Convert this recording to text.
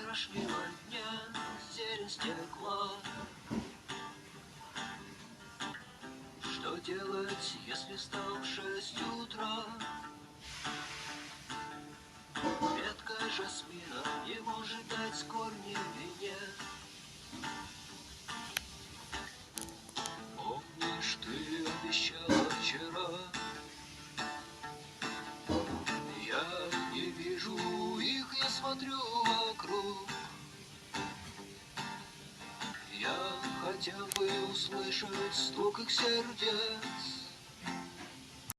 вчерашнего дня зелень стекла. Что делать, если стал 6 утра? Ветка жасмина не может дать корни вине. Помнишь, ты обещала вчера? Я не вижу их, я смотрю вокруг. Я хотел бы услышать стук их сердец.